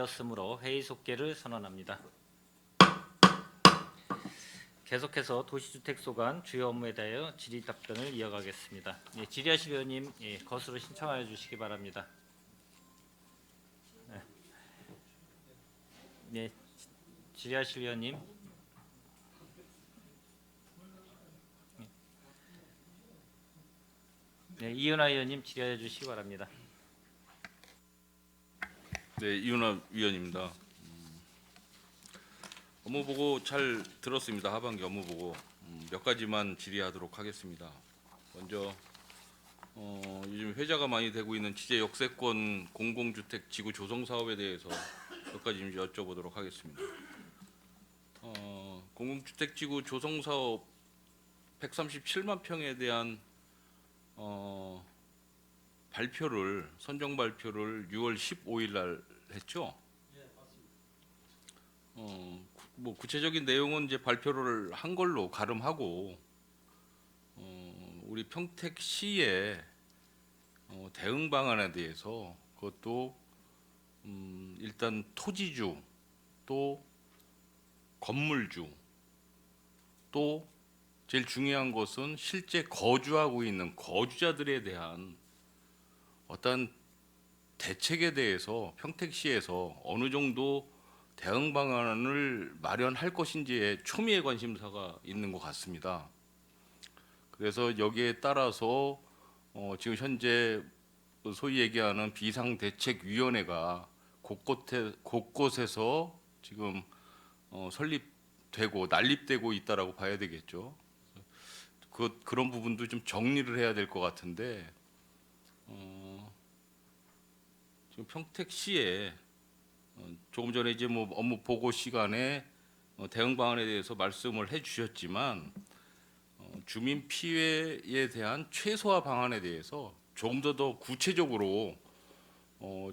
되었으므로 회의 속개를 선언합니다. 계속해서 도시주택 소관 주요 업무에 대하여 질의 답변을 이어가겠습니다. 예, 질의하실 의원님 거수로 신청하여 주시기 바랍니다. 네, 질의하실 의원님. 네, 이은하 의원님 질의해 주시기 바랍니다. 네, 이윤아 위원입니다. 업무 보고 잘 들었습니다. 하반기 업무 보고 몇 가지만 질의하도록 하겠습니다. 먼저 요즘 회자가 많이 되고 있는 취재 역세권 공공주택 지구 조성 사업에 대해서 몇 가지 좀 여쭤보도록 하겠습니다. 공공주택 지구 조성 사업 137만 평에 대한 발표를 선정 발표를 6월 15일 날 했죠. 뭐 구체적인 내용은 이제 발표를 한 걸로 가름하고 우리 평택시의 대응 방안에 대해서 그것도 일단 토지주 또 건물주 또 제일 중요한 것은 실제 거주하고 있는 거주자들에 대한 어떤 대책에 대해서 평택시에서 어느 정도 대응 방안을 마련할 것인지에 초미의 관심사가 있는 것 같습니다. 그래서 여기에 따라서 지금 현재 소위 얘기하는 비상대책위원회가 곳곳에서 지금 설립되고 난립되고 있다라고 봐야 되겠죠. 그런 부분도 좀 정리를 해야 될 것 같은데 지금 평택시에 조금 전에 이제 뭐 업무 보고 시간에 대응 방안에 대해서 말씀을 해주셨지만 주민 피해에 대한 최소화 방안에 대해서 조금 더 구체적으로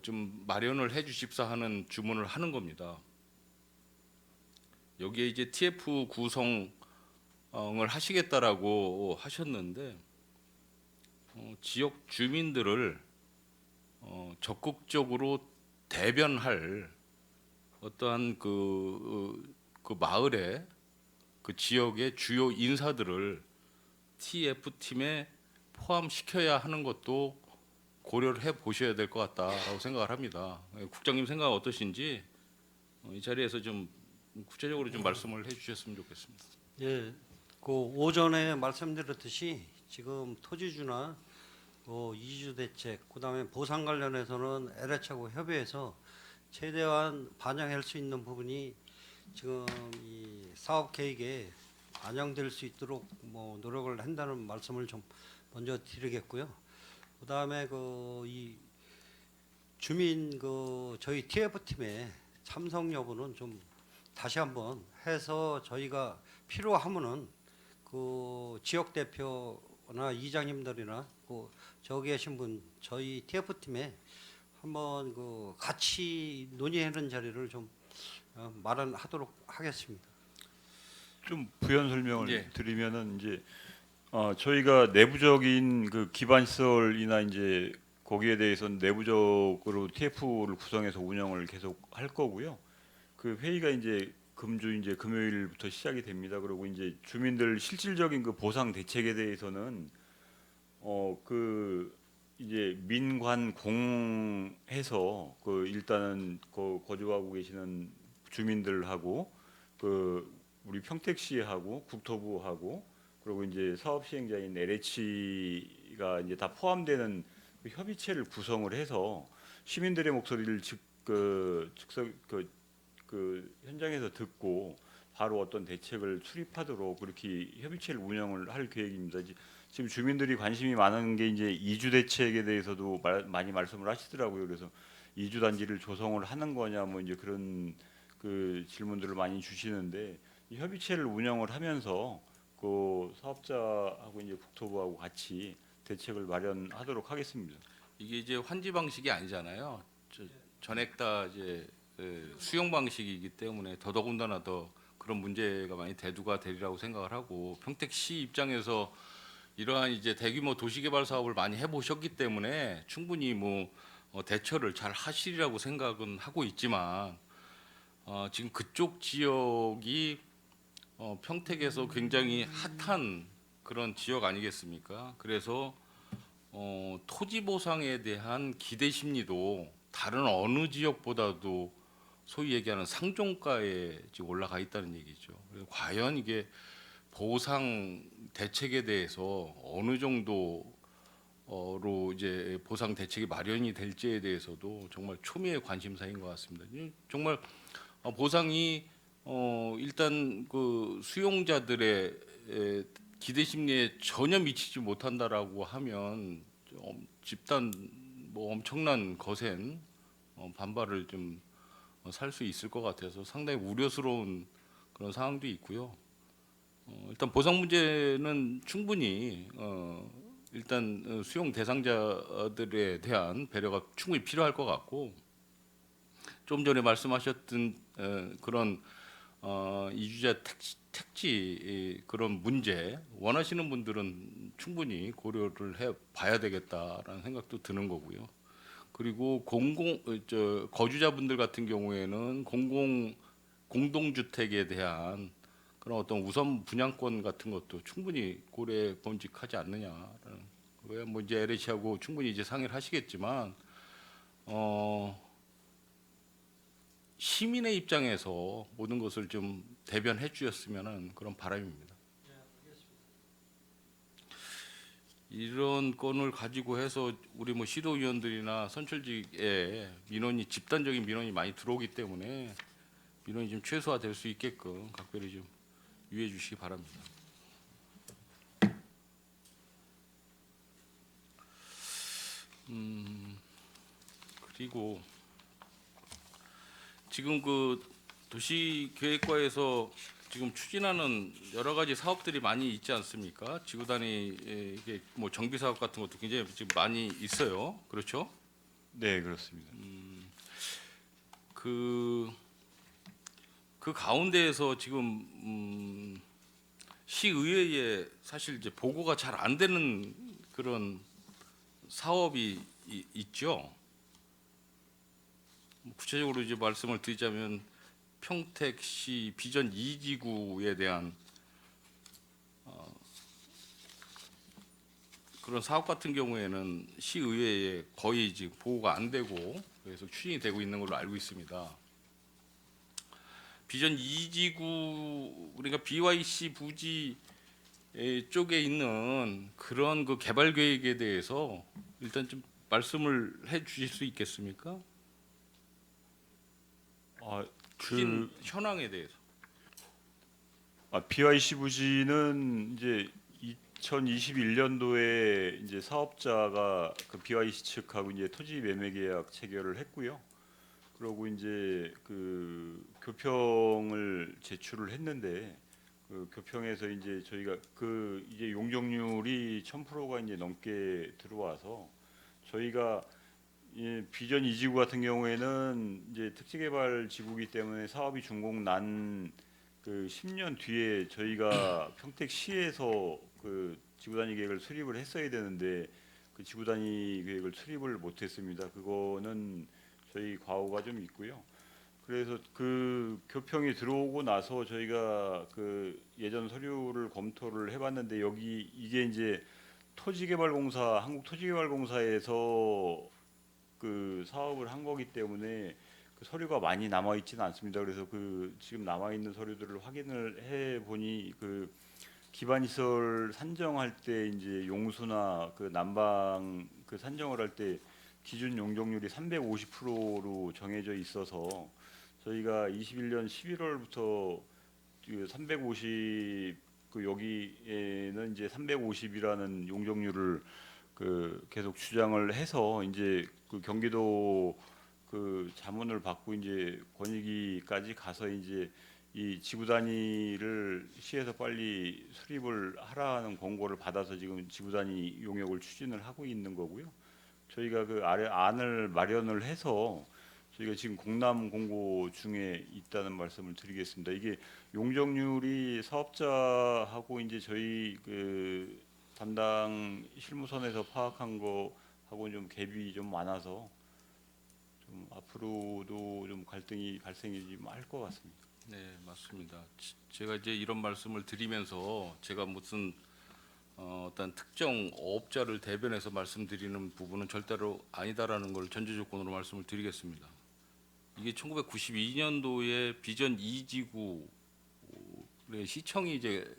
좀 마련을 해주십사 하는 주문을 하는 겁니다. 여기에 이제 TF 구성을 하시겠다라고 하셨는데 지역 주민들을 적극적으로 대변할 어떠한 그 마을의 그 지역의 주요 인사들을 TF팀에 포함시켜야 하는 것도 고려를 해 보셔야 될 것 같다라고 생각을 합니다. 국장님 생각 어떠신지 이 자리에서 좀 구체적으로 좀 말씀을 해주셨으면 좋겠습니다. 예, 그 오전에 말씀드렸듯이 지금 토지주나 이주 대책, 그다음에 보상 관련해서는 LH하고 협의해서 최대한 반영할 수 있는 부분이 지금 이 사업 계획에 반영될 수 있도록 뭐 노력을 한다는 말씀을 좀 먼저 드리겠고요. 그다음에 이 주민 저희 TF팀의 참석 여부는 좀 다시 한번 해서 저희가 필요하면은 그 지역 대표나 이장님들이나 저기 계신 분 저희 TF팀에 한번 같이 논의하는 자리를 좀 마련하도록 하겠습니다. 좀 부연 설명을 예. 드리면은 이제 저희가 내부적인 그 기반 시설이나 이제 거기에 대해서는 내부적으로 TF를 구성해서 운영을 계속 할 거고요. 그 회의가 이제 금주 이제 금요일부터 시작이 됩니다. 그리고 이제 주민들 실질적인 그 보상 대책에 대해서는 이제 민관 공해서 일단은 거주하고 계시는 주민들하고 우리 평택시하고 국토부하고 그리고 이제 사업 시행자인 LH가 이제 다 포함되는 그 협의체를 구성을 해서 시민들의 목소리를 현장에서 듣고 바로 어떤 대책을 수립하도록 그렇게 협의체를 운영을 할 계획입니다. 지금 주민들이 관심이 많은 게 이제 이주 대책에 대해서도 많이 말씀을 하시더라고요. 그래서 이주 단지를 조성을 하는 거냐 뭐 이제 그런 그 질문들을 많이 주시는데 이 협의체를 운영을 하면서 그 사업자하고 이제 국토부하고 같이 대책을 마련하도록 하겠습니다. 이게 이제 환지 방식이 아니잖아요. 전액 다 이제 수용 방식이기 때문에 더더군다나 더 그런 문제가 많이 대두가 되리라고 생각을 하고 평택시 입장에서 이러한 이제 대규모 도시개발 사업을 많이 해보셨기 때문에 충분히 뭐 대처를 잘 하시리라고 생각은 하고 있지만 지금 그쪽 지역이 평택에서 굉장히 핫한 그런 지역 아니겠습니까? 그래서 토지 보상에 대한 기대 심리도 다른 어느 지역보다도 소위 얘기하는 상종가에 지금 올라가 있다는 얘기죠. 그래서 과연 이게 보상 대책에 대해서 어느 정도로 이제 보상 대책이 마련이 될지에 대해서도 정말 초미의 관심사인 것 같습니다. 정말 보상이 일단 그 수용자들의 기대 심리에 전혀 미치지 못한다라고 하면 집단 뭐 엄청난 거센 반발을 좀 살 수 있을 것 같아서 상당히 우려스러운 그런 상황도 있고요. 일단 보상 문제는 충분히 일단 수용 대상자들에 대한 배려가 충분히 필요할 것 같고 좀 전에 말씀하셨던 그런 이주자 택지 그런 문제 원하시는 분들은 충분히 고려를 해 봐야 되겠다라는 생각도 드는 거고요. 그리고 거주자분들 같은 경우에는 공동주택에 대한 그런 어떤 우선 분양권 같은 것도 충분히 고려해 본직하지 않느냐라는 거야. 뭐 이제 LH하고 충분히 이제 상의를 하시겠지만 시민의 입장에서 모든 것을 좀 대변해 주셨으면 그런 바람입니다. 이런 건을 가지고 해서 우리 뭐 시도위원들이나 선출직에 민원이 집단적인 민원이 많이 들어오기 때문에 민원이 좀 최소화될 수 있게끔 각별히 좀 유의해 주시기 바랍니다. 그리고 지금 그 도시계획과에서 지금 추진하는 여러 가지 사업들이 많이 있지 않습니까? 지구 단위 이게 뭐 정비 사업 같은 것도 굉장히 지금 많이 있어요. 그렇죠? 네, 그렇습니다. 그 가운데에서 지금 시의회에 사실 이제 보고가 잘 안 되는 그런 사업이 있죠. 구체적으로 이제 말씀을 드리자면 평택시 비전 2지구에 대한 그런 사업 같은 경우에는 시의회에 거의 지금 보고가 안 되고 그래서 추진이 되고 있는 걸로 알고 있습니다. 비전 2지구 그러니까 BYC 부지 쪽에 있는 그런 그 개발 계획에 대해서 일단 좀 말씀을 해 주실 수 있겠습니까? 추진 현황에 대해서. BYC 부지는 이제 2021년도에 이제 사업자가 그 BYC 측하고 이제 토지 매매 계약 체결을 했고요. 그러고 이제 그 교평을 제출을 했는데 그 교평에서 이제 저희가 그 이제 용적률이 1000%가 이제 넘게 들어와서 저희가 이 비전 2지구 같은 경우에는 이제 특지개발 지구이기 때문에 사업이 준공 난 그 10년 뒤에 저희가 평택시에서 그 지구단위 계획을 수립을 했어야 되는데 그 지구단위 계획을 수립을 못했습니다. 그거는 저희 과오가 좀 있고요. 그래서 그 교평이 들어오고 나서 저희가 그 예전 서류를 검토를 해봤는데 여기 이게 이제 토지개발공사 한국토지개발공사에서 그 사업을 한 거기 때문에 그 서류가 많이 남아 있지는 않습니다. 그래서 그 지금 남아 있는 서류들을 확인을 해 보니 그 기반시설 산정할 때 이제 용수나 그 난방 그 산정을 할 때 기준 용적률이 350%로 정해져 있어서 저희가 21년 11월부터 그 350 그 여기에는 이제 350이라는 용적률을 그 계속 주장을 해서 이제 그 경기도 그 자문을 받고 이제 권익위까지 가서 이제 이 지구 단위를 시에서 빨리 수립을 하라는 권고를 받아서 지금 지구 단위 용역을 추진을 하고 있는 거고요. 저희가 그 아래 안을 마련을 해서 저희가 지금 공람 공고 중에 있다는 말씀을 드리겠습니다. 이게 용적률이 사업자하고 이제 저희 그 담당 실무선에서 파악한 거하고 좀 갭이 좀 많아서 좀 앞으로도 좀 갈등이 발생이 좀 할 것 같습니다. 네, 맞습니다. 제가 이제 이런 말씀을 드리면서 제가 무슨 어떤 특정 업자를 대변해서 말씀드리는 부분은 절대로 아니다라는 걸 전제 조건으로 말씀을 드리겠습니다. 이게 1992년도에 비전 2지구의 시청이 이제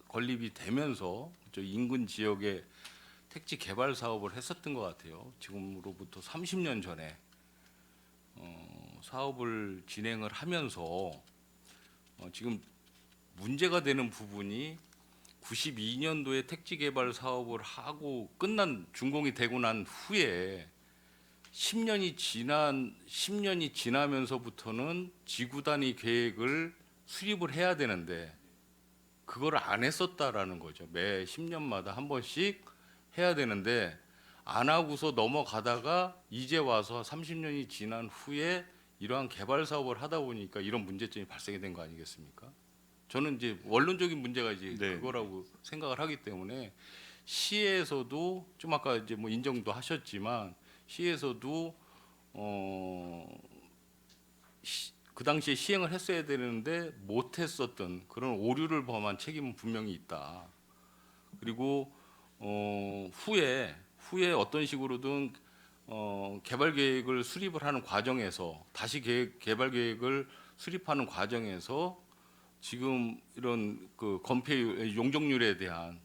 건립이 되면서 저 인근 지역에 택지 개발 사업을 했었던 것 같아요. 지금으로부터 30년 전에 사업을 진행을 하면서 지금 문제가 되는 부분이 92년도에 택지 개발 사업을 하고 끝난 준공이 되고 난 후에 10년이 지나면서부터는 지구 단위 계획을 수립을 해야 되는데 그걸 안 했었다라는 거죠. 매 10년마다 한 번씩 해야 되는데 안 하고서 넘어가다가 이제 와서 30년이 지난 후에 이러한 개발 사업을 하다 보니까 이런 문제점이 발생이 된 거 아니겠습니까? 저는 이제 원론적인 문제가 이제 네. 그거라고 생각을 하기 때문에 시에서도 좀 아까 이제 뭐 인정도 하셨지만 시에서도 그 당시에 시행을 했어야 되는데 못했었던 그런 오류를 범한 책임은 분명히 있다. 그리고 후에 어떤 식으로든 개발 계획을 수립을 하는 과정에서 다시 개발 계획을 수립하는 과정에서 지금 이런 그 건폐 용적률에 대한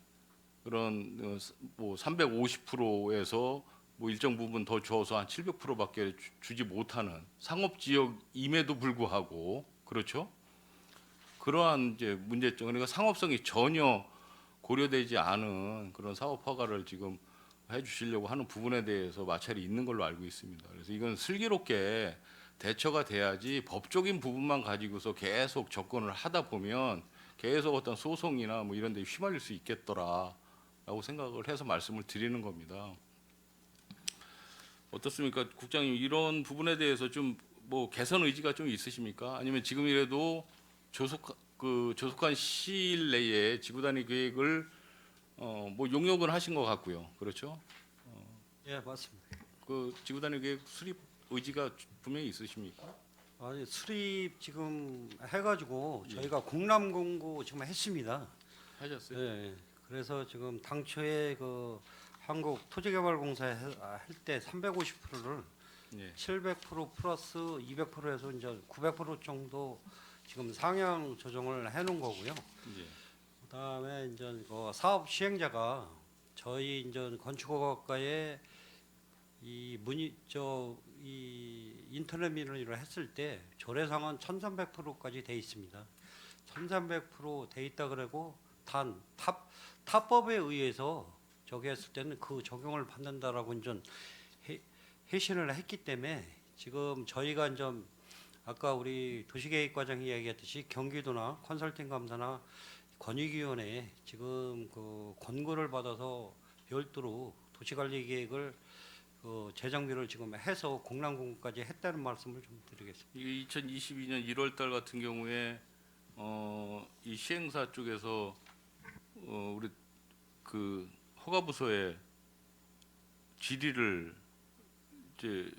그런 뭐 350%에서 뭐 일정 부분 더 줘서 한 700%밖에 주지 못하는 상업 지역임에도 불구하고 그렇죠? 그러한 이제 문제점 그러니까 상업성이 전혀 고려되지 않은 그런 사업 허가를 지금 해주시려고 하는 부분에 대해서 마찰이 있는 걸로 알고 있습니다. 그래서 이건 슬기롭게 대처가 돼야지 법적인 부분만 가지고서 계속 접근을 하다 보면 계속 어떤 소송이나 뭐 이런 데 휘말릴 수 있겠더라라고 생각을 해서 말씀을 드리는 겁니다. 어떻습니까, 국장님? 이런 부분에 대해서 좀 뭐 개선 의지가 좀 있으십니까? 아니면 지금이라도 조속한 시일 내에 지구 단위 계획을 뭐 용역은 하신 것 같고요, 그렇죠? 예, 맞습니다. 그 지구 단위 계획 수립 의지가 분명히 있으십니까? 아니 수립 지금 해가지고 예. 저희가 공람 공고 지금 했습니다. 하셨어요? 예. 그래서 지금 당초에 그 한국토지개발공사에 할 때 350%를 예. 700% 플러스 200%에서 이제 900% 정도 지금 상향 조정을 해놓은 거고요. 예. 그다음에 이제 그 사업 시행자가 저희 이제 건축허가과에 이 인터넷 민원을 했을 때 조례상은 1,300%까지 돼 있습니다. 1,300%돼 있다 그러고 단 탑법에 의해서 저기 했을 때는 그 적용을 받는다라고 이제 회신을 했기 때문에 지금 저희가 이제 아까 우리 도시계획과장이 이야기했듯이 경기도나 컨설팅 감사나 권익위원회에 지금 그 권고를 받아서 별도로 도시관리계획을 그 재정비를 지금 해서 공람 공고까지 했다는 말씀을 좀 드리겠습니다. 이게 2022년 1월달 같은 경우에 이 시행사 쪽에서 우리 그 허가부서에 질의를 이제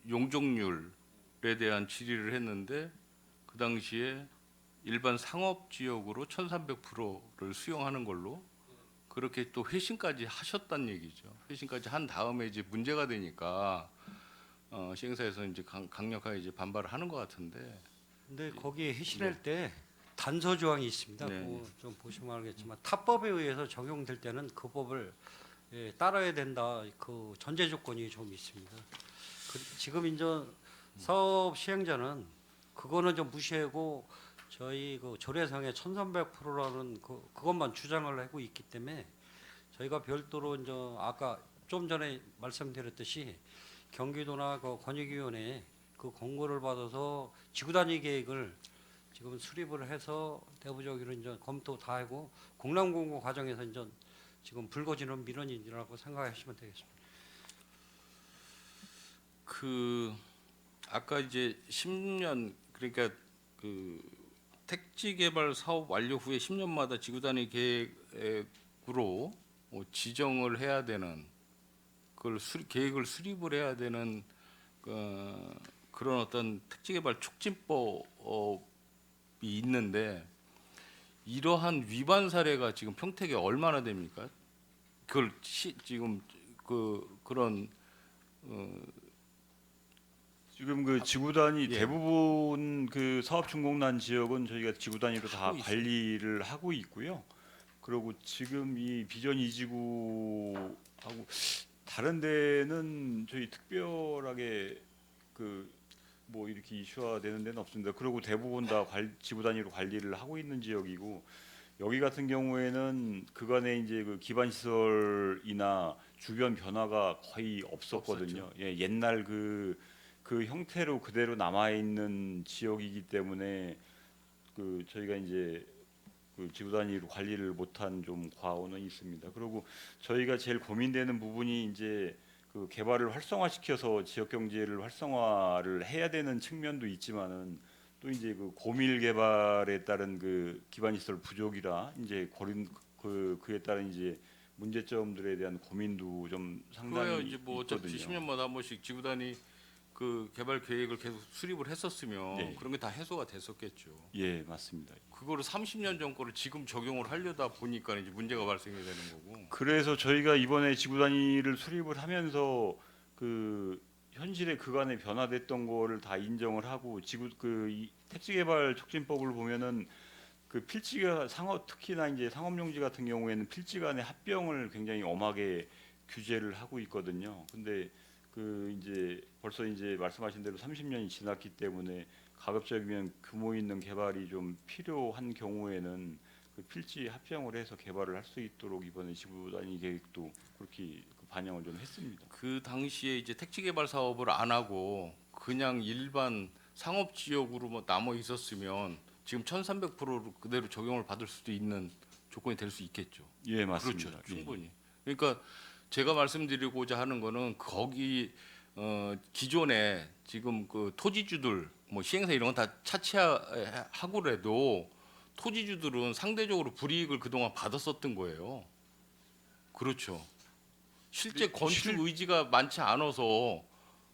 용적률에 대한 질의를 했는데 그 당시에 일반 상업 지역으로 1,300%를 수용하는 걸로 그렇게 또 회신까지 하셨단 얘기죠. 회신까지 한 다음에 이제 문제가 되니까 시행사에서 이제 강력하게 이제 반발을 하는 것 같은데. 근데 거기에 회신할 때 단서 조항이 있습니다. 네. 그거 좀 보시면 알겠지만 탑법에 의해서 적용될 때는 그 법을 따라야 된다. 그 전제 조건이 좀 있습니다. 지금 이제 사업 시행자는 그거는 좀 무시하고 저희 그 조례상의 1,300%라는 그것만 주장을 하고 있기 때문에 저희가 별도로 이제 아까 좀 전에 말씀드렸듯이 경기도나 그 권익위원회에 그 공고를 받아서 지구 단위 계획을 지금 수립을 해서 내부적으로 이제 검토 다 하고 공람 공고 과정에서 이제 지금 불거지는 민원이라고 생각하시면 되겠습니다. 그 아까 이제 10년 그러니까 그 택지 개발 사업 완료 후에 10년마다 지구 단위 계획으로 지정을 해야 되는 그걸 계획을 수립을 해야 되는 그런 어떤 택지개발 촉진법이 있는데 이러한 위반 사례가 지금 평택에 얼마나 됩니까? 그걸 지금 그런 지금 그 지구 단위 예. 대부분 그 사업 준공난 지역은 저희가 지구 단위로 다 하고 있습니다. 관리를 하고 있고요. 그리고 지금 이 비전 2지구하고 다른 데는 저희 특별하게 그 뭐 이렇게 이슈화되는 데는 없습니다. 그리고 대부분 다 지구 단위로 관리를 하고 있는 지역이고 여기 같은 경우에는 그간에 이제 그 기반 시설이나 주변 변화가 거의 없었거든요. 예, 옛날 그 형태로 그대로 남아 있는 지역이기 때문에 그 저희가 이제 그 지구 단위로 관리를 못한 좀 과오는 있습니다. 그리고 저희가 제일 고민되는 부분이 이제 그 개발을 활성화시켜서 지역 경제를 활성화를 해야 되는 측면도 있지만은 또 이제 그 고밀 개발에 따른 그 기반 시설 부족이라 이제 그에 따른 이제 문제점들에 대한 고민도 좀 상당히 그거야 이제 뭐 어차피 있거든요. 10년마다 한 번씩 지구 단위 그 개발 계획을 계속 수립을 했었으면 네. 그런 게 다 해소가 됐었겠죠. 예, 맞습니다. 그거를 30년 전 거를 지금 적용을 하려다 보니까 이제 문제가 발생이 되는 거고. 그래서 저희가 이번에 지구 단위를 수립을 하면서 그 현실의 그간에 변화됐던 거를 다 인정을 하고 이 택지개발 촉진법을 보면은 그 필지가 특히나 이제 상업용지 같은 경우에는 필지 간의 합병을 굉장히 엄하게 규제를 하고 있거든요. 근데 그 이제 벌써 이제 말씀하신 대로 30년이 지났기 때문에 가급적이면 규모 있는 개발이 좀 필요한 경우에는 그 필지 합병을 해서 개발을 할 수 있도록 이번에 지구 단위 계획도 그렇게 반영을 좀 했습니다. 그 당시에 이제 택지 개발 사업을 안 하고 그냥 일반 상업 지역으로 뭐 남아 있었으면 지금 1,300%로 그대로 적용을 받을 수도 있는 조건이 될 수 있겠죠. 예, 맞습니다. 그렇죠, 충분히. 그러니까 제가 말씀드리고자 하는 거는 거기 기존에 지금 그 토지주들 뭐 시행사 이런 건 다 차치하고라도 토지주들은 상대적으로 불이익을 그동안 받았었던 거예요. 그렇죠. 실제 건축 의지가 많지 않아서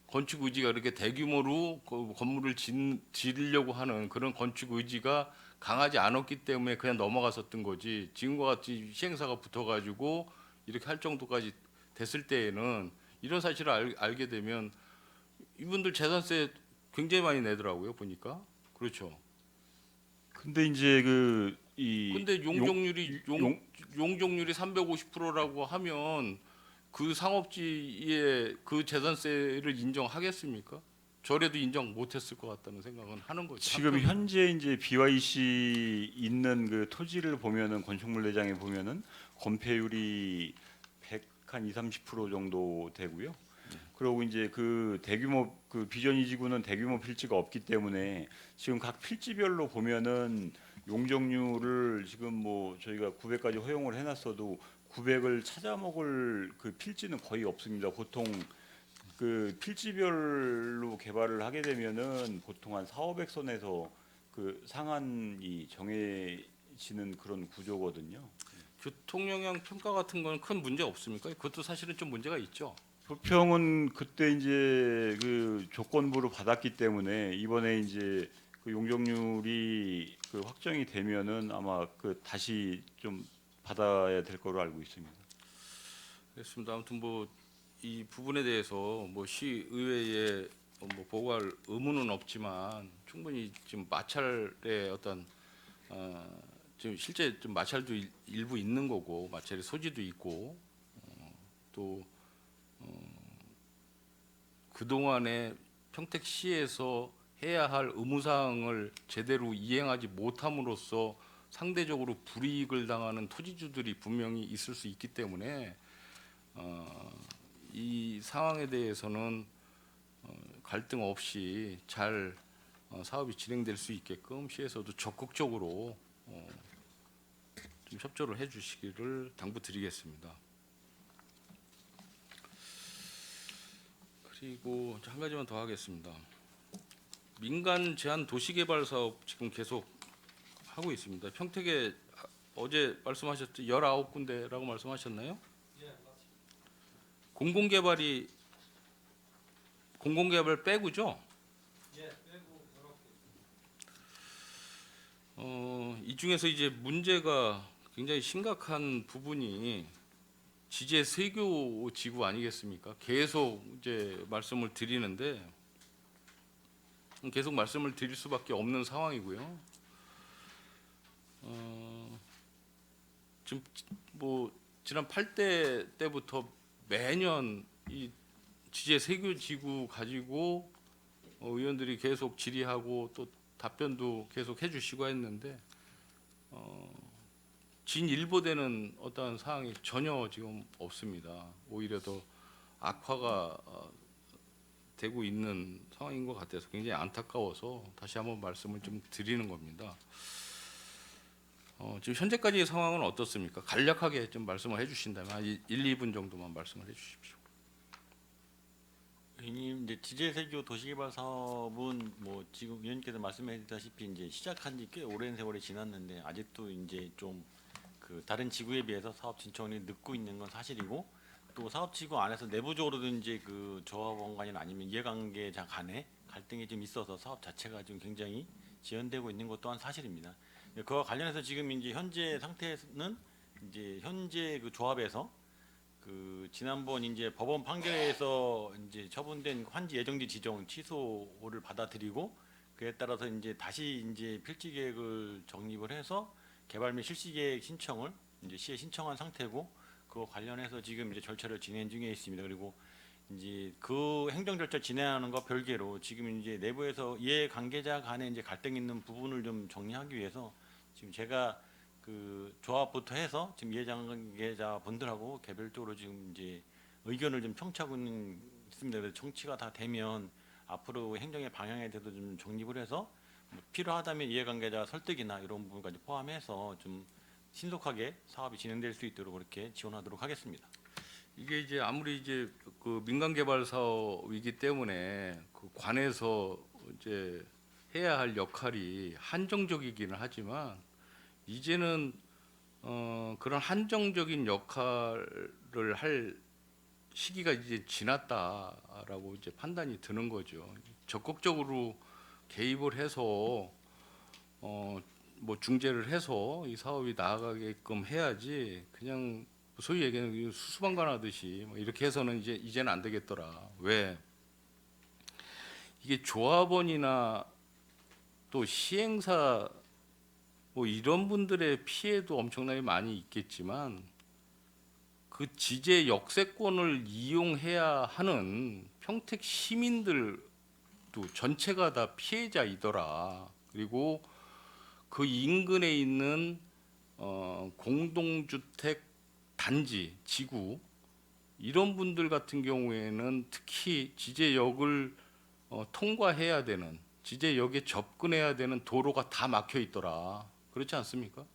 건축 의지가 이렇게 대규모로 그 건물을 지으려고 하는 그런 건축 의지가 강하지 않았기 때문에 그냥 넘어갔었던 거지. 지금과 같이 시행사가 붙어가지고 이렇게 할 정도까지 됐을 때에는 이런 사실을 알게 되면 이분들 재산세 굉장히 많이 내더라고요. 보니까 그렇죠. 근데 이제 그이 근데 용적률이 350%라고 하면 그 상업지에 그 재산세를 인정하겠습니까? 저래도 인정 못했을 것 같다는 생각은 하는 거죠. 지금 현재 이제 BYC 있는 그 토지를 보면은 건축물 내장에 보면은 건폐율이 100한 30% 정도 되고요. 그리고 이제 그 대규모 그 비전 2지구는 대규모 필지가 없기 때문에 지금 각 필지별로 보면은 용적률을 지금 뭐 저희가 900까지 허용을 해놨어도 900을 찾아먹을 그 필지는 거의 없습니다. 보통 그 필지별로 개발을 하게 되면은 보통 한 4,500선에서 그 상한이 정해지는 그런 구조거든요. 교통 영향 평가 같은 건 큰 문제 없습니까? 그것도 사실은 좀 문제가 있죠. 부평은 그때 이제 그 조건부로 받았기 때문에 이번에 이제 그 용적률이 그 확정이 되면은 아마 그 다시 좀 받아야 될 거로 알고 있습니다. 그렇습니다. 아무튼 뭐 이 부분에 대해서 뭐 시의회에 뭐 보고할 의무는 없지만 충분히 지금 마찰의 어떤 지금 실제 좀 마찰도 일부 있는 거고 마찰의 소지도 있고 또 그동안에 평택시에서 해야 할 의무사항을 제대로 이행하지 못함으로써 상대적으로 불이익을 당하는 토지주들이 분명히 있을 수 있기 때문에 이 상황에 대해서는 갈등 없이 잘 사업이 진행될 수 있게끔 시에서도 적극적으로 좀 협조를 해주시기를 당부드리겠습니다. 그리고 한 가지만 더 하겠습니다. 민간 제한 도시개발 사업 지금 계속 하고 있습니다. 평택에 어제 말씀하셨죠? 19군데라고 말씀하셨나요? 공공개발이 공공개발 빼고죠? 이 중에서 이제 문제가 굉장히 심각한 부분이 지제 세교 지구 아니겠습니까? 계속 이제 말씀을 드리는데 계속 말씀을 드릴 수밖에 없는 상황이고요. 지금 뭐 지난 8대 때부터 매년 이 지제 세교 지구 가지고 의원들이 계속 질의하고 또 답변도 계속 해주시고 했는데 진일보되는 어떠한 사항이 전혀 지금 없습니다. 오히려 더 악화가 되고 있는 상황인 것 같아서 굉장히 안타까워서 다시 한번 말씀을 좀 드리는 겁니다. 지금 현재까지의 상황은 어떻습니까? 간략하게 좀 말씀을 해주신다면 한 1, 2분 정도만 말씀을 해주십시오. 의원님, 이제 지제세교 도시개발 사업은 뭐 지금 의원님께서 말씀해주셨다시피 이제 시작한 지 꽤 오랜 세월이 지났는데 아직도 이제 좀 그 다른 지구에 비해서 사업 진척이 늦고 있는 건 사실이고, 또 사업 지구 안에서 내부적으로도 이제 그 조합원 간이나 아니면 이해관계자 간에 갈등이 좀 있어서 사업 자체가 좀 굉장히 지연되고 있는 것 또한 사실입니다. 그와 관련해서 지금 이제 현재 상태는 이제 현재 그 조합에서 그 지난번 이제 법원 판결에서 이제 처분된 환지 예정지 지정 취소를 받아들이고, 그에 따라서 이제 다시 이제 필지 계획을 정립을 해서 개발 및 실시 계획 신청을 이제 시에 신청한 상태고, 그거 관련해서 지금 이제 절차를 진행 중에 있습니다. 그리고 이제 그 행정 절차 진행하는 거 별개로 지금 이제 내부에서 이해 관계자 간에 이제 갈등 있는 부분을 좀 정리하기 위해서 지금 제가 그 조합부터 해서 지금 이해관계자 분들하고 개별적으로 지금 이제 의견을 좀 청취하고 있습니다. 그래서 청취가 다 되면 앞으로 행정의 방향에 대해서 좀 정립을 해서 뭐 필요하다면 이해관계자 설득이나 이런 부분까지 포함해서 좀 신속하게 사업이 진행될 수 있도록 그렇게 지원하도록 하겠습니다. 이게 이제 아무리 이제 그 민간 개발 사업이기 때문에 그 관에서 이제 해야 할 역할이 한정적이기는 하지만 이제는 그런 한정적인 역할을 할 시기가 이제 지났다라고 이제 판단이 드는 거죠. 적극적으로 개입을 해서 뭐 중재를 해서 이 사업이 나아가게끔 해야지 그냥 소위 얘기하는 수수방관하듯이 뭐 이렇게 해서는 이제는 안 되겠더라. 왜? 이게 조합원이나 또 시행사 뭐 이런 분들의 피해도 엄청나게 많이 있겠지만 그 지제 역세권을 이용해야 하는 평택 시민들도 전체가 다 피해자이더라. 그리고 그 인근에 있는 공동주택 단지, 지구 이런 분들 같은 경우에는 특히 지제역을 통과해야 되는, 지제역에 접근해야 되는 도로가 다 막혀 있더라. 그렇지 않습니까?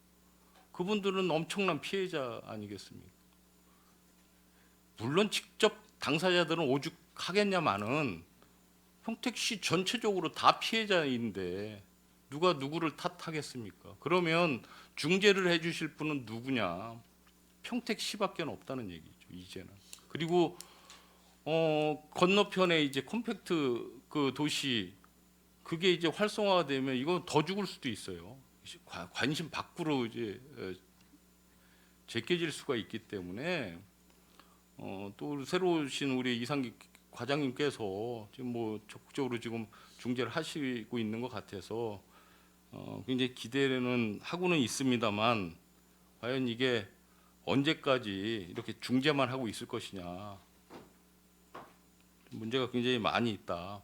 그분들은 엄청난 피해자 아니겠습니까? 물론 직접 당사자들은 오죽하겠냐마는 평택시 전체적으로 다 피해자인데 누가 누구를 탓하겠습니까? 그러면 중재를 해주실 분은 누구냐? 평택시밖에 없다는 얘기죠. 이제는. 그리고 건너편에 이제 컴팩트 그 도시 그게 이제 활성화되면 이건 더 죽을 수도 있어요. 관심 밖으로 이제 제껴질 수가 있기 때문에 또 새로 오신 우리 이상기 과장님께서 지금 뭐 적극적으로 지금 중재를 하시고 있는 것 같아서 굉장히 기대는 하고는 있습니다만 과연 이게 언제까지 이렇게 중재만 하고 있을 것이냐 문제가 굉장히 많이 있다.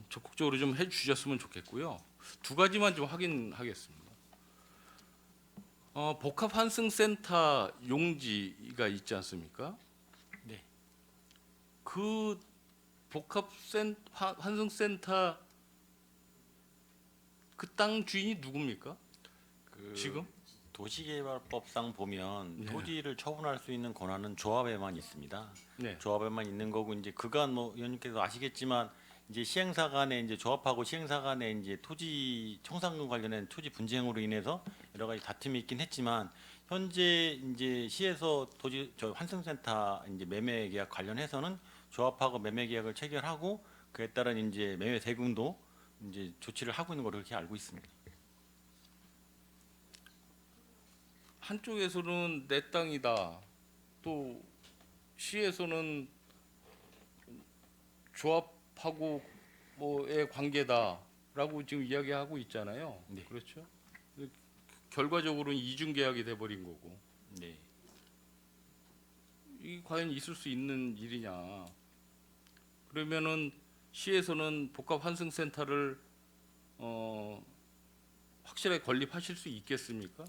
적극적으로 좀 해주셨으면 좋겠고요. 두 가지만 좀 확인하겠습니다. 복합 환승센터 용지가 있지 않습니까? 네. 그 복합 환승센터 그 땅 주인이 누굽니까? 그 지금? 도시개발법상 보면 네. 토지를 처분할 수 있는 권한은 조합에만 있습니다. 네. 조합에만 있는 거고 이제 그간 뭐 의원님께서 아시겠지만 이제 시행사 간에 이제 조합하고 시행사 간에 이제 토지 청산금 관련된 토지 분쟁으로 인해서 여러 가지 다툼이 있긴 했지만 현재 이제 시에서 토지 환승센터 이제 매매 계약 관련해서는 조합하고 매매 계약을 체결하고 그에 따른 이제 매매 대금도 이제 조치를 하고 있는 걸로 그렇게 알고 있습니다. 한쪽에서는 내 땅이다. 또 시에서는 조합하고 뭐의 관계다라고 지금 이야기하고 있잖아요. 네. 그렇죠? 결과적으로는 이중 계약이 돼 버린 거고. 네. 이 과연 있을 수 있는 일이냐? 그러면은 시에서는 복합 환승센터를 확실하게 건립하실 수 있겠습니까?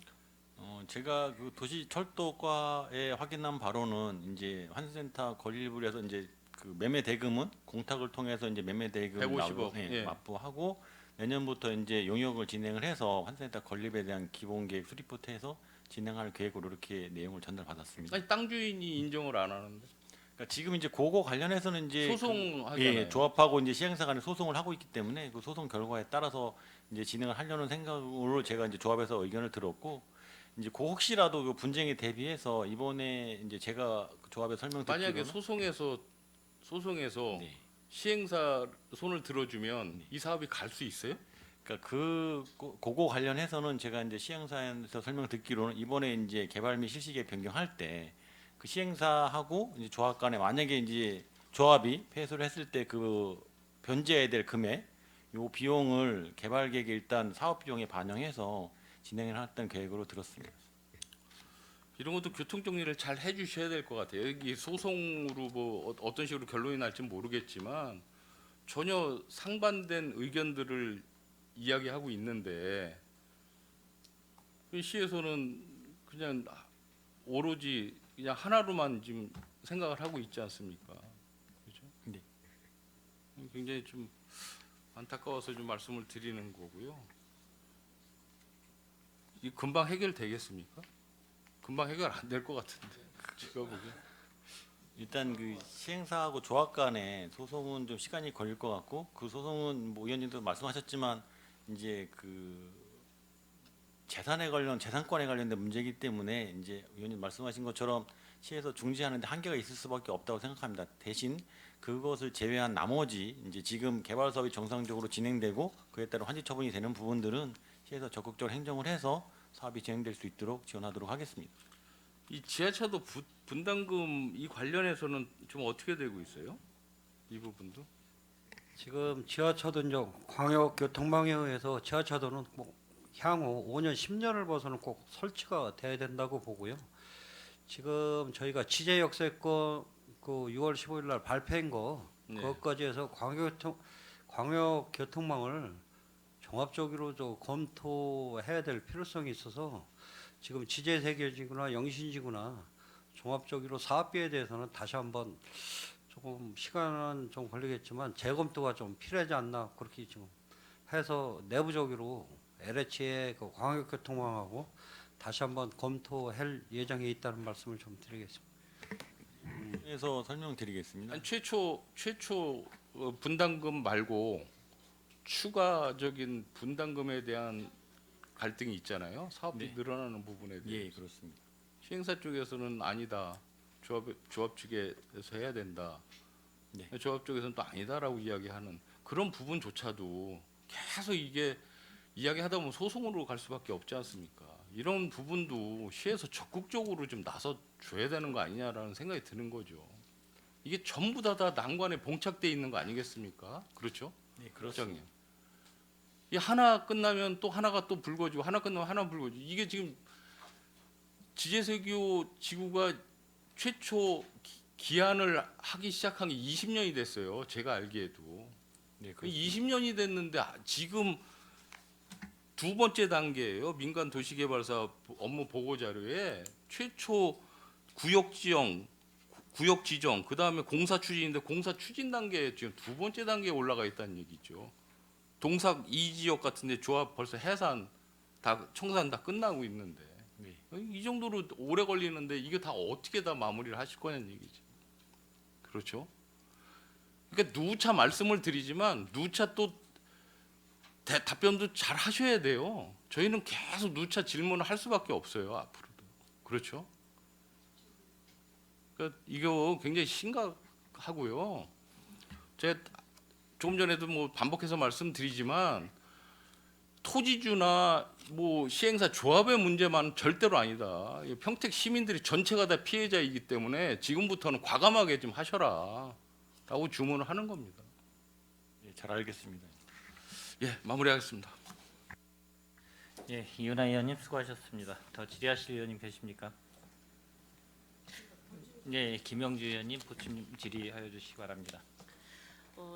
제가 그 도시철도과에 확인한 바로는 이제 환승센터 건립을 해서 이제 그 매매 대금은 공탁을 통해서 이제 매매 대금 150억, 예. 납부하고 내년부터 이제 용역을 진행을 해서 환승센터 건립에 대한 기본 계획 수립부터 해서 진행할 계획으로 이렇게 내용을 전달받았습니다. 아니 땅 주인이 인정을 안 하는데 그러니까 지금 이제 그거 관련해서는 이제 소송하잖아요. 예, 조합하고 이제 시행사 간에 소송을 하고 있기 때문에 그 소송 결과에 따라서 이제 진행을 하려는 생각으로 제가 이제 조합에서 의견을 들었고 이제 그 혹시라도 그 분쟁에 대비해서 이번에 이제 제가 그 조합에 설명드리기로는 만약에 소송에서 네. 시행사 손을 들어주면 이 사업이 갈 수 있어요? 그러니까 그거 관련해서는 제가 이제 시행사에서 설명 듣기로는 이번에 이제 개발 및 실시 계획 변경할 때 그 시행사하고 이제 조합 간에 만약에 이제 조합이 패소를 했을 때 그 변제해야 될 금액 요 비용을 개발 계획에 일단 사업 비용에 반영해서 진행을 했던 계획으로 들었습니다. 이런 것도 교통 정리를 잘 해주셔야 될 것 같아요. 여기 소송으로 뭐 어떤 식으로 결론이 날지 모르겠지만 전혀 상반된 의견들을 이야기하고 있는데 그 시에서는 그냥 오로지 그냥 하나로만 지금 생각을 하고 있지 않습니까? 그렇죠? 네. 굉장히 좀 안타까워서 좀 말씀을 드리는 거고요. 이 금방 해결되겠습니까? 금방 해결 안 될 것 같은데 제가 보기엔. 일단 그 시행사하고 조합 간의 소송은 좀 시간이 걸릴 것 같고 그 소송은 뭐 의원님도 말씀하셨지만 이제 그 재산권에 관련된 문제이기 때문에 이제 의원님 말씀하신 것처럼 시에서 중지하는데 한계가 있을 수밖에 없다고 생각합니다. 대신 그것을 제외한 나머지 이제 지금 개발 사업이 정상적으로 진행되고 그에 따른 환지 처분이 되는 부분들은 시에서 적극적으로 행정을 해서 사업이 진행될 수 있도록 지원하도록 하겠습니다. 이 지하차도 분담금 이 관련해서는 좀 어떻게 되고 있어요? 이 부분도? 지금 지하차도는 광역교통망에 의해서 지하차도는 뭐 향후 5년, 10년을 봐서는 꼭 설치가 돼야 된다고 보고요. 지금 저희가 취재역세권 그 6월 15일 날 발표한 거 네. 그것까지 해서 광역교통망을 종합적으로 좀 검토해야 될 필요성이 있어서 지금 지제세계지구나 영신지구나 종합적으로 사업비에 대해서는 다시 한번 조금 시간은 좀 걸리겠지만 재검토가 좀 필요하지 않나 그렇게 지금 해서 내부적으로 LH의 그 광역교통망하고 다시 한번 검토할 예정에 있다는 말씀을 좀 드리겠습니다. 그래서 설명드리겠습니다. 아니, 최초 분담금 말고 추가적인 분담금에 대한 갈등이 있잖아요. 사업비 네. 늘어나는 부분에 대해서. 예, 그렇습니다. 시행사 쪽에서는 아니다. 조합 측에서 해야 된다. 네. 조합 쪽에서는 또 아니다라고 이야기하는 그런 부분조차도 계속 이게 이야기하다 보면 소송으로 갈 수밖에 없지 않습니까? 이런 부분도 시에서 적극적으로 좀 나서 줘야 되는 거 아니냐라는 생각이 드는 거죠. 이게 전부 다 난관에 봉착돼 있는 거 아니겠습니까? 그렇죠? 네, 그렇습니다. 이 하나 끝나면 또 하나가 또 불거지고 하나 끝나면 하나 불거지고 이게 지금 지제세교 지구가 최초 기한을 하기 시작한 게 20년이 됐어요. 제가 알기에도. 네, 20년이 됐는데 지금 두 번째 단계예요. 민간 도시개발사 업무 보고 자료에 최초 구역 지정, 그 다음에 공사 추진인데 공사 추진 단계에 지금 두 번째 단계에 올라가 있다는 얘기죠. 동삭 2지역 같은데 조합 벌써 해산 다 청산 다 끝나고 있는데 네. 이 정도로 오래 걸리는데 이게 다 어떻게 다 마무리를 하실 거냐는 얘기지. 그렇죠? 그러니까 누차 말씀을 드리지만 누차 또 답변도 잘 하셔야 돼요. 저희는 계속 누차 질문을 할 수밖에 없어요. 앞으로도. 그렇죠? 그러니까 이거 굉장히 심각한 하고요. 제가 조금 전에도 뭐 반복해서 말씀드리지만 토지주나 뭐 시행사 조합의 문제만 절대로 아니다. 이 평택 시민들이 전체가 다 피해자이기 때문에 지금부터는 과감하게 좀 하셔라라고 주문을 하는 겁니다. 예, 잘 알겠습니다. 예, 마무리하겠습니다. 예, 이윤아 의원님 수고하셨습니다. 더 질의하실 의원님 계십니까? 네, 김영주 의원님 보충 질의하여 주시기 바랍니다.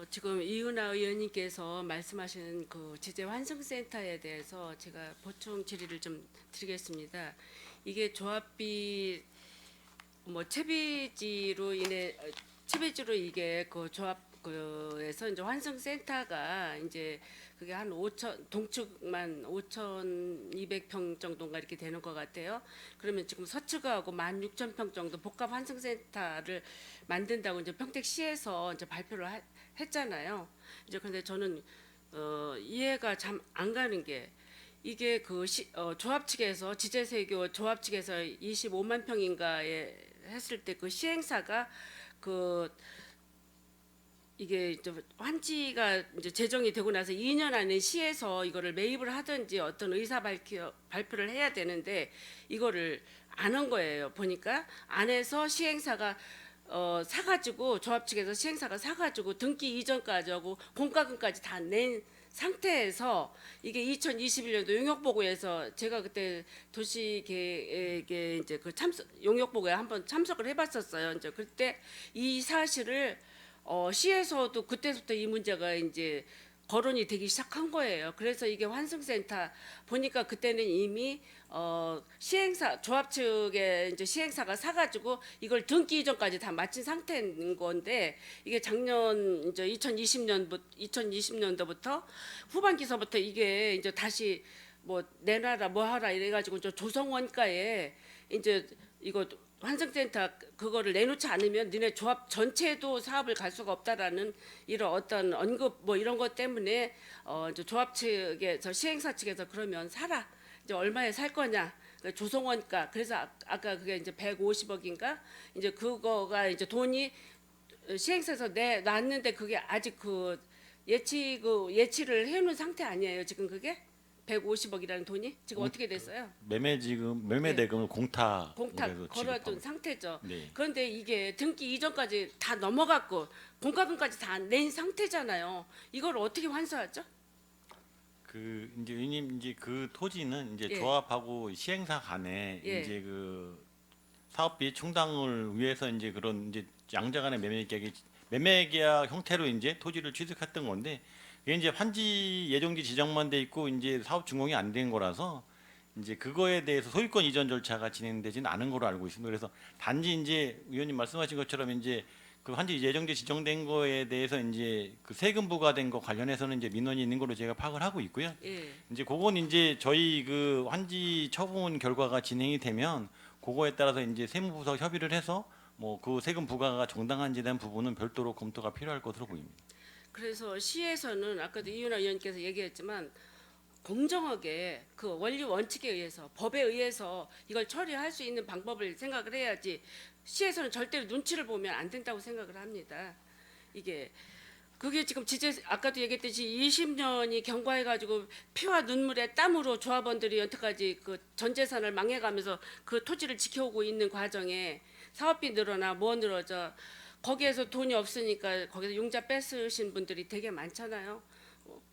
지금 이은하 의원님께서 말씀하신 그 지재 환승센터에 대해서 제가 보충 질의를 좀 드리겠습니다. 이게 조합비 채비지로 이게 그 조합에서 이제 환승센터가 이제 그게 한 5천 동축만 5,200평 정도인가 이렇게 되는 것 같아요. 그러면 지금 서축하고 16,000평 정도 복합 환승센터를 만든다고 이제 평택시에서 이제 발표를 했잖아요. 이제 근데 저는 이해가 참 안 가는 게 이게 그 조합 측에서 지재세교 조합 측에서 25만 평인가에 했을 때 그 시행사가 그 이게 이제 환지가 이제 제정이 되고 나서 2년 안에 시에서 이거를 매입을 하든지 어떤 의사 발표를 해야 되는데 이거를 안 한 거예요. 보니까 안에서 시행사가 사가지고 조합 측에서 시행사가 사가지고 등기 이전까지 하고 공과금까지 다 낸 상태에서 이게 2021년도 용역보고에서 제가 그때 도시계획에 이제 그 용역보고에 한번 참석을 해봤었어요. 이제 그때 이 사실을 시에서도 그때부터 이 문제가 이제 거론이 되기 시작한 거예요. 그래서 이게 환승센터 보니까 그때는 이미 시행사 조합 측에 이제 시행사가 사가지고 이걸 등기 이전까지 다 마친 상태인 건데 이게 작년 이제 2020년도부터 후반기서부터 이게 이제 다시 뭐 내놔라 뭐 하라 이래가지고 저 조성원가에 이제 이거 환승센터 그거를 내놓지 않으면 니네 조합 전체도 사업을 갈 수가 없다라는 이런 어떤 언급 뭐 이런 것 때문에 이제 조합 측에서 시행사 측에서 그러면 사라 이제 얼마에 살 거냐 조성원가 그래서 아까 그게 이제 150억인가 이제 그거가 이제 돈이 시행사에서 놨는데 그게 아직 그 예치를 해놓은 상태 아니에요 지금 그게 150억이라는 돈이 지금 어떻게 됐어요? 매매 대금을 공탁 걸어둔 상태죠. 네. 그런데 이게 등기 이전까지 다 넘어갔고 공과금까지 다 낸 상태잖아요. 이걸 어떻게 환수하죠? 그 이제 의원님 이제 그 토지는 이제 예. 조합하고 시행사 간에 예. 이제 그 사업비 충당을 위해서 이제 그런 이제 양자 간의 매매 계약 형태로 이제 토지를 취득했던 건데 이게 이제 환지 예정지 지정만 돼 있고 이제 사업 준공이 안 된 거라서 이제 그거에 대해서 소유권 이전 절차가 진행되지는 않은 걸로 알고 있습니다. 그래서 단지 이제 의원님 말씀하신 것처럼 이제 그 환지 예정지 지정된 거에 대해서 이제 그 세금 부과된 거 관련해서는 이제 민원이 있는 걸로 제가 파악을 하고 있고요. 예. 이제 그건 이제 저희 그 환지 처분 결과가 진행이 되면 그거에 따라서 이제 세무부서 협의를 해서 뭐 그 세금 부과가 정당한지에 대한 부분은 별도로 검토가 필요할 것으로 보입니다. 그래서 시에서는 아까도 이윤아 의원께서 얘기했지만 공정하게 그 원리 원칙에 의해서 법에 의해서 이걸 처리할 수 있는 방법을 생각을 해야지 시에서는 절대로 눈치를 보면 안 된다고 생각을 합니다. 이게 그게 지금 아까도 얘기했듯이 20년이 경과해가지고 피와 눈물의 땀으로 조합원들이 여태까지 그 전 재산을 망해가면서 그 토지를 지켜오고 있는 과정에 사업비 늘어나 뭐 늘어져 거기에서 돈이 없으니까 거기서 융자 뺏으신 분들이 되게 많잖아요.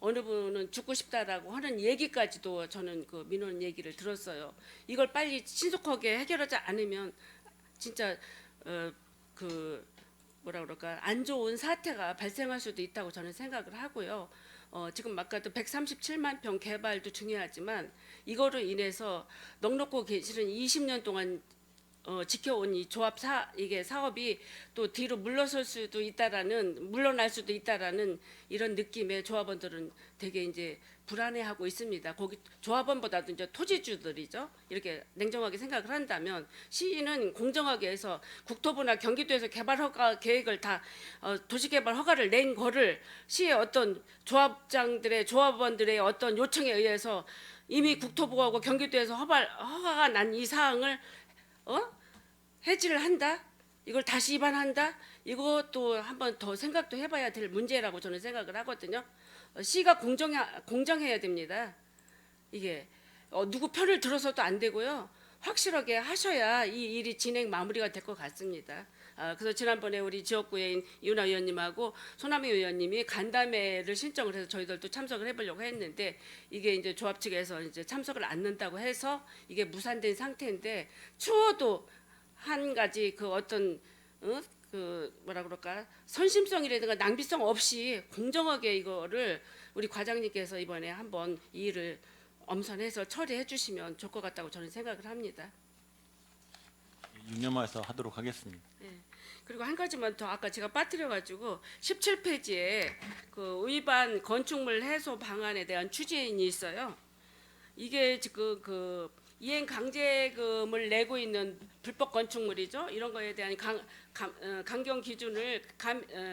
어느 분은 죽고 싶다라고 하는 얘기까지도 저는 그 민원 얘기를 들었어요. 이걸 빨리 신속하게 해결하지 않으면 진짜 그 뭐라 그럴까 안 좋은 사태가 발생할 수도 있다고 저는 생각을 하고요. 지금 아까도 137만 평 개발도 중요하지만 이거로 인해서 넉넉고 계시는 20년 동안 지켜온 이 이게 사업이 또 뒤로 물러날 수도 있다라는 이런 느낌의 조합원들은 되게 이제 불안해하고 있습니다. 거기 조합원보다도 이제 토지주들이죠. 이렇게 냉정하게 생각을 한다면 시는 공정하게 해서 국토부나 경기도에서 개발 허가 계획을 다 도시개발 허가를 낸 거를 시의 어떤 조합원들의 어떤 요청에 의해서 이미 국토부하고 경기도에서 허가가 난 이 사항을 해지를 한다? 이걸 다시 입안한다? 이것도 한번 더 생각도 해봐야 될 문제라고 저는 생각을 하거든요. 시가 공정해야 됩니다. 이게 누구 편을 들어서도 안 되고요. 확실하게 하셔야 이 일이 진행 마무리가 될 것 같습니다. 그래서 지난번에 우리 지역구의 이윤아 의원님하고 손아미 의원님이 간담회를 신청을 해서 저희들도 참석을 해보려고 했는데 이게 이제 조합 측에서 이제 참석을 않는다고 해서 이게 무산된 상태인데 추워도 한 가지 그 어떤 그 뭐라 그럴까 선심성이라든가 낭비성 없이 공정하게 이거를 우리 과장님께서 이번에 한번 이 일을 엄선해서 처리해 주시면 좋을 것 같다고 저는 생각을 합니다. 유념해서 하도록 하겠습니다. 그리고 한 가지만 더 아까 제가 빠뜨려가지고 17페이지에 그 위반 건축물 해소 방안에 대한 추진이 있어요. 이게 지금 그 이행 강제금을 내고 있는 불법 건축물이죠. 이런 거에 대한 강경 기준을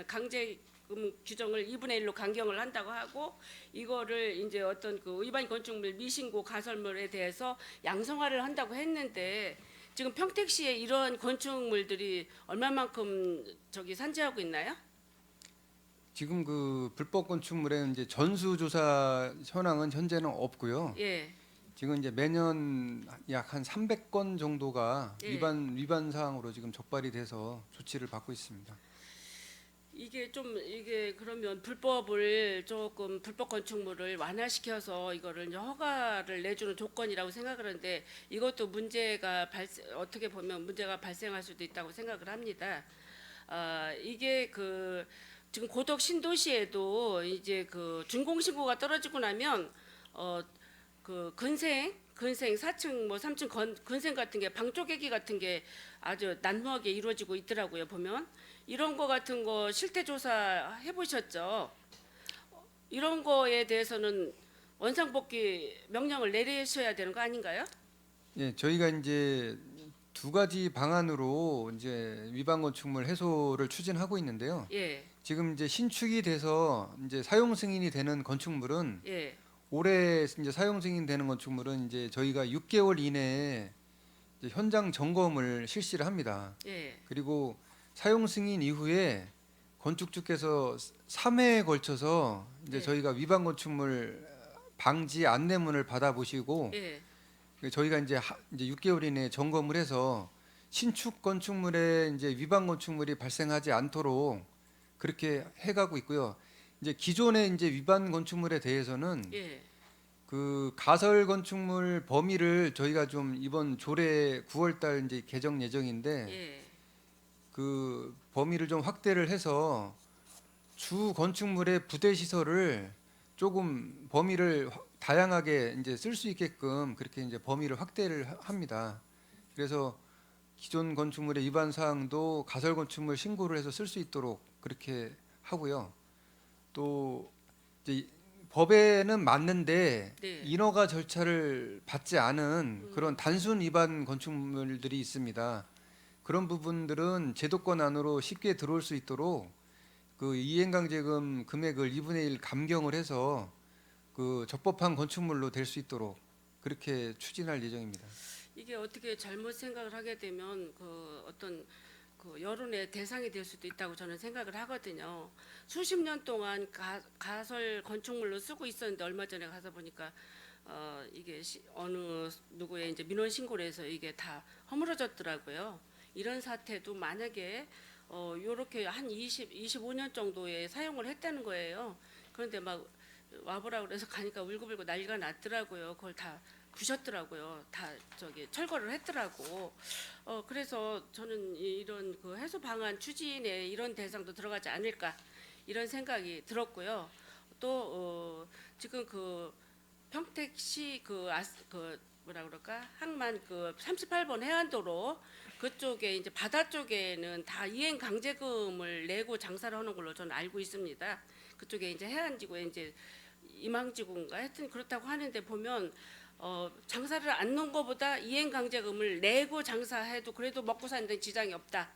강제금 규정을 2분의 1로 강경을 한다고 하고 이거를 이제 어떤 그 위반 건축물 미신고 가설물에 대해서 양성화를 한다고 했는데 지금 평택시에 이러한 건축물들이 얼마만큼 저기 산재하고 있나요? 지금 그 불법 건축물의 이제 전수조사 현황은 현재는 없고요. 예. 지금 이제 매년 약 한 300건 정도가 예. 위반 사항으로 지금 적발이 돼서 조치를 받고 있습니다. 이게 그러면 불법을 조금 불법 건축물을 완화시켜서 이거를 이제 허가를 내주는 조건이라고 생각을 하는데 이것도 어떻게 보면 문제가 발생할 수도 있다고 생각을 합니다. 이게 그 지금 고덕 신도시에도 이제 그 준공 신고가 떨어지고 나면 그 근생 4층 뭐 3층 근생 같은 게 방 쪼개기 같은 게 아주 난무하게 이루어지고 있더라고요. 보면 이런 거 같은 거 실태 조사 해보셨죠? 이런 거에 대해서는 원상복귀 명령을 내리셔야 되는 거 아닌가요? 예, 저희가 이제 두 가지 방안으로 이제 위반 건축물 해소를 추진하고 있는데요. 예, 지금 이제 신축이 돼서 이제 사용 승인이 되는 건축물은 예, 올해 이제 사용 승인되는 건축물은 이제 저희가 6개월 이내에 이제 현장 점검을 실시를 합니다. 예, 그리고 사용 승인 이후에 건축주께서 3회에 걸쳐서 이제 네. 저희가 위반 건축물 방지 안내문을 받아보시고 예, 저희가 이제 6개월 이내에 점검을 해서 신축 건축물에 이제 위반 건축물이 발생하지 않도록 그렇게 해가고 있고요. 이제 기존의 이제 위반 건축물에 대해서는 예, 그 가설 건축물 범위를 저희가 좀 이번 조례 9월달 이제 개정 예정인데 예, 그 범위를 좀 확대를 해서 주 건축물의 부대 시설을 조금 범위를 다양하게 이제 쓸 수 있게끔 그렇게 이제 범위를 확대를 합니다. 그래서 기존 건축물의 위반 사항도 가설 건축물 신고를 해서 쓸 수 있도록 그렇게 하고요. 또 이제 법에는 맞는데 네. 인허가 절차를 받지 않은 그런 단순 위반 건축물들이 있습니다. 그런 부분들은 제도권 안으로 쉽게 들어올 수 있도록 그 이행강제금 금액을 2분의 1 감경을 해서 그 적법한 건축물로 될 수 있도록 그렇게 추진할 예정입니다. 이게 어떻게 잘못 생각을 하게 되면 그 어떤 그 여론의 대상이 될 수도 있다고 저는 생각을 하거든요. 수십 년 동안 가설 건축물로 쓰고 있었는데 얼마 전에 가서 보니까 이게 어느 누구의 이제 민원 신고를 해서 이게 다 허물어졌더라고요. 이런 사태도 만약에 요렇게 한 25년 정도에 사용을 했다는 거예요. 그런데 막 와보라 그래서 가니까 울고불고 난리가 났더라고요. 그걸 다 부셨더라고요. 다 저기 철거를 했더라고. 그래서 저는 이런 그 해소 방안 추진에 이런 대상도 들어가지 않을까 이런 생각이 들었고요. 또 지금 그 평택시 그 뭐라 그럴까 항만 그 38번 해안도로 그쪽에 이제 바다 쪽에는 다 이행 강제금을 내고 장사를 하는 걸로 저는 알고 있습니다. 그쪽에 이제 해안지구에 이제 임항지구인가 하여튼 그렇다고 하는데 보면 장사를 안 놓은 것보다 이행 강제금을 내고 장사해도 그래도 먹고 사는 데 지장이 없다.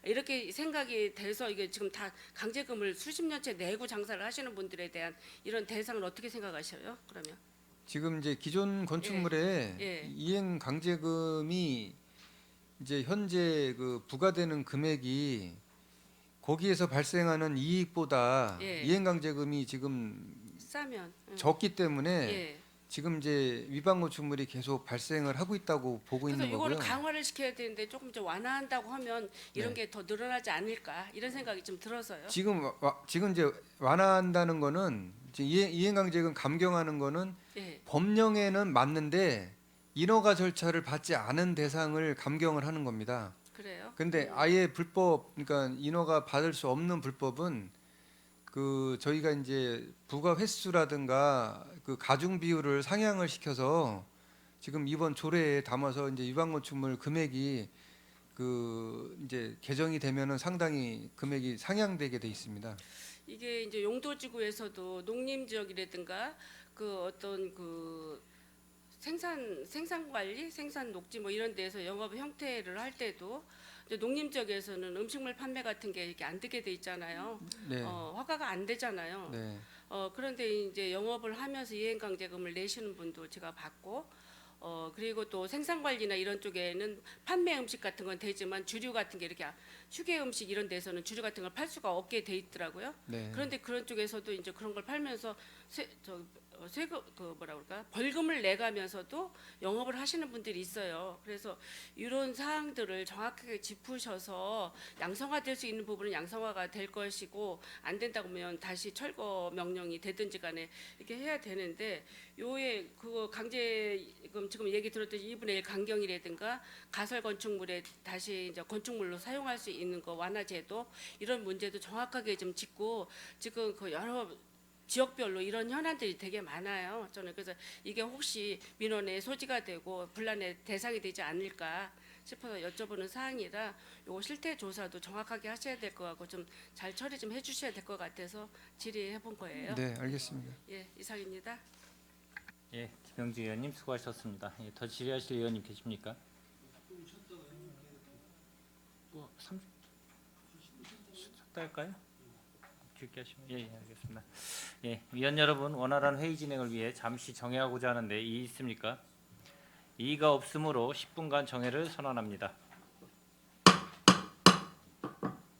이렇게 생각이 돼서 이게 지금 다 강제금을 수십 년째 내고 장사를 하시는 분들에 대한 이런 대상을 어떻게 생각하셔요? 그러면 지금 이제 기존 건축물에 예. 이행 강제금이 이제 현재 그 부과되는 금액이 거기에서 발생하는 이익보다 예. 이행강제금이 지금 싸면 적기 때문에 예. 지금 이제 위반 건축물이 계속 발생을 하고 있다고 보고 그래서 있는 이거를 거고요. 강화를 시켜야 되는데 조금 좀 완화한다고 하면 이런 네. 게 더 늘어나지 않을까 이런 생각이 좀 들어서요. 지금 이제 완화한다는 거는 이제 이행강제금 감경하는 거는 예. 법령에는 맞는데 인허가 절차를 받지 않은 대상을 감경을 하는 겁니다. 그래요? 근데 아예 불법, 그러니까 인허가 받을 수 없는 불법은 그 저희가 이제 부가 횟수라든가 그 가중 비율을 상향을 시켜서 지금 이번 조례에 담아서 이제 위반 건축물 금액이 그 이제 개정이 되면은 상당히 금액이 상향되게 돼 있습니다. 이게 이제 용도지구에서도 농림 지역이라든가 그 어떤 그 생산 관리, 생산 녹지 뭐 이런 데서 영업 형태를 할 때도 이제 농림 지역에서는 음식물 판매 같은 게 이렇게 안 되게 돼 있잖아요. 네. 허가가 안 되잖아요. 네. 그런데 이제 영업을 하면서 이행강제금을 내시는 분도 제가 봤고, 그리고 또 생산관리나 이런 쪽에는 판매 음식 같은 건 되지만 주류 같은 게 이렇게 휴게 음식 이런 데서는 주류 같은 걸 팔 수가 없게 돼 있더라고요. 네. 그런데 그런 쪽에서도 이제 그런 걸 팔면서 세금 그 뭐라 그럴까 벌금을 내가면서도 영업을 하시는 분들이 있어요. 그래서 이런 사항들을 정확하게 짚으셔서 양성화될 수 있는 부분은 양성화가 될 것이고 안 된다고 하면 다시 철거 명령이 되든지 간에 이렇게 해야 되는데 요에 그거 강제금 지금 얘기 들었듯이 2분의 1 강경이라든가 가설 건축물에 다시 이제 건축물로 사용할 수 있는 거 완화 제도 이런 문제도 정확하게 좀 짚고 지금 그 여러 지역별로 이런 현안들이 되게 많아요. 저는 그래서 이게 혹시 민원의 소지가 되고 분란의 대상이 되지 않을까 싶어서 여쭤보는 사항이라 요거 실태 조사도 정확하게 하셔야 될 것 같고 좀 잘 처리 좀 해주셔야 될 것 같아서 질의해 본 거예요. 네, 알겠습니다. 예, 이상입니다. 예, 김영주 의원님 수고하셨습니다. 예, 더 질의하실 의원님 계십니까? 뭐 30초 쉬었다 할까요? 길게 하시면 예, 알겠습니다. 예, 위원 여러분 원활한 회의 진행을 위해 잠시 정회하고자 하는데 이의 있습니까? 이의가 없으므로 10분간 정회를 선언합니다.